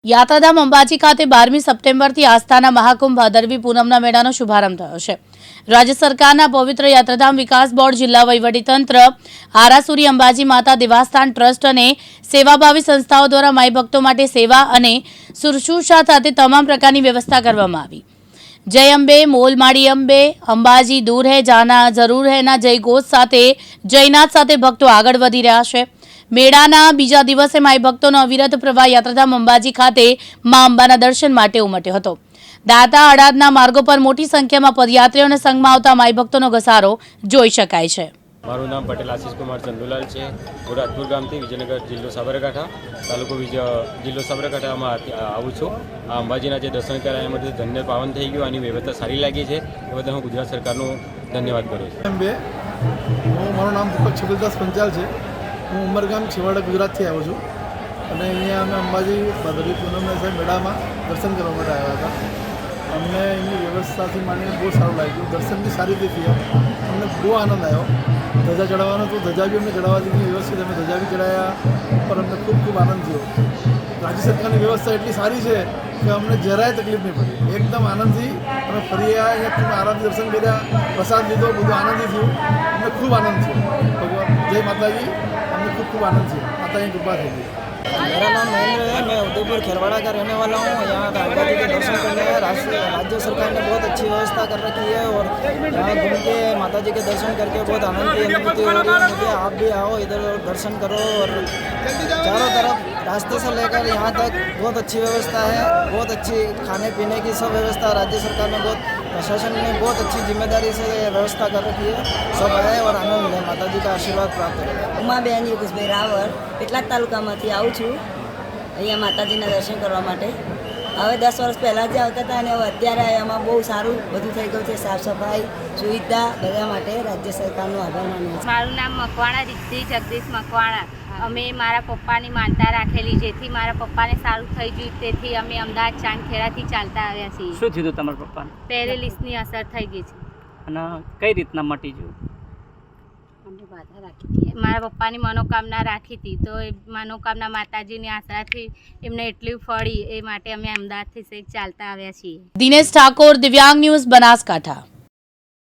યાત્રાધામ અંબાજી ખાતે 12મી સપ્ટેમ્બરથી આસ્થાના મહાકુંભ ભાદરવી પૂનમના મેળાનો શુભારંભ થયો છે। રાજ્ય સરકારના પવિત્ર યાત્રાધામ વિકાસ બોર્ડ, જિલ્લા વહીવટીતંત્ર, આરાસુરી અંબાજી માતા દેવસ્થાન ટ્રસ્ટ અને સેવાભાવી સંસ્થાઓ દ્વારા માઈ ભક્તો માટે સેવા અને શુશ્રૂષા સાથે તમામ પ્રકારની વ્યવસ્થા કરવામાં આવી। જય અંબે, મોલ માડી અંબે, અંબાજી દૂર હૈ જાના જરૂર હૈના જયઘોષ સાથે જયનાથ સાથે ભક્તો આગળ વધી રહ્યા છે। મેળાના બીજા દિવસે માઈ ભક્તોનો અવિરત પ્રવાહ યાત્રાધામ અંબાજી ખાતે મા અંબાના દર્શન માટે ઉમટ્યો હતો। દાતા અડાદના માર્ગો પર મોટી સંખ્યામાં પદયાત્રીઓને સંગમાં આવતા માઈ ભક્તોનો ઘસારો જોઈ શકાય છે। મારું નામ પટેલ આશીષ કુમાર ચંદુલાલ છે। હું રાજપુર ગામથી વિજયનગર જિલ્લો સાબરકાંઠા તાલુકો જિલ્લો સાબરકાંઠામાં આવું છું। આ અંબાજીના જે દર્શન કર્યા એ માટે ધન્ય પાવન થઈ ગયું, આની વ્યવસ્થા સારી લાગી છે, એ બદલ હું ગુજરાત સરકારનો ધન્યવાદ કરું છું। મારું નામ દીપક છબીલદાસ પંચાલ છે। હું ઉમરગામ છેવાડા ગુજરાતથી આવ્યો છું અને અહીંયા અમે અંબાજી ભાદરવી પૂનમના મેળામાં દર્શન કરવા માટે આવ્યા હતા। અમને એની વ્યવસ્થાથી માંડીને બહુ સારું લાગ્યું, દર્શન બી સારી રીતે થયા, અમને બહુ આનંદ આવ્યો। ધજા ચડાવવાનો તો ધજા બી અમને ચડાવવા દીધી વ્યવસ્થિત, અમે ધજા બી ચડાવ્યા, પર અમને ખૂબ ખૂબ આનંદ થયો। રાજ્ય સરકારની વ્યવસ્થા એટલી સારી છે કે અમને જરાય તકલીફ નહીં પડી, એકદમ આનંદથી અમે ફરી આવ્યા, અહીંયા આરામથી દર્શન કર્યા, પ્રસાદ લીધો, બધું આનંદથી થયું, અમને ખૂબ આનંદ થયો। ભગવાન જય माताजी, हमें खूब आनंद से माता की कृपा थी। मेरा नाम महेंद्र है, मैं उदयपुर खेरवाड़ा का रहने वाला हूँ। यहाँ अंबाजी के दर्शन करने हैं। राज्य सरकार ने बहुत अच्छी व्यवस्था कर रखी है और यहाँ घूम के माता जी के दर्शन करके बहुत आनंद की अनुभूति हो रही है मुझे। आप भी आओ, इधर दर्शन करो और चारों तरफ रास्ते से लेकर यहाँ तक बहुत अच्छी व्यवस्था है, बहुत अच्छी खाने पीने की सब व्यवस्था राज्य सरकार ने प्रशासन ने बहुत अच्छी जिम्मेदारी से व्यवस्था कर रखी है। सब आए और आनंद लें, माता जी का आशीर्वाद प्राप्त करें। ઉમાબેન યુગેશભાઈ રાવળ કેટલાક તાલુકામાંથી આવું છું અહીંયા માતાજીના દર્શન કરવા માટે। હવે 10 વર્ષ પહેલાં જ આવતા હતા અને હવે અત્યારે એમાં બહુ સારું બધું થઈ ગયું છે, સાફ સફાઈ સુવિધા બધા માટે રાજ્ય સરકારનો આભાર માનું છું। મારું નામ મકવાણા રિદ્ધિ જગદીશ મકવાણા। અમે મારા પપ્પાની માનતા રાખેલી, જેથી મારા પપ્પાને સારું થઈ ગયું, તેથી અમે અમદાવાદ ચાંદખેડાથી ચાલતા આવ્યા છીએ। શું થયું તમારા પપ્પાને? પેરેલિસની અસર થઈ ગઈ છે। અને કઈ રીતના મટી ગયું? અમે બાધા રાખી હતી, મારા પપ્પાની મનોકામના રાખી હતી, તો એ મનોકામના માતાજીની આશરાથી એમને એટલી ફળી, એ માટે અમે અમદાવાદથી ચાલતા આવ્યા છીએ। દિનેશ ઠાકોર, દિવ્યાંગ ન્યૂઝ, બનાસકાંઠા।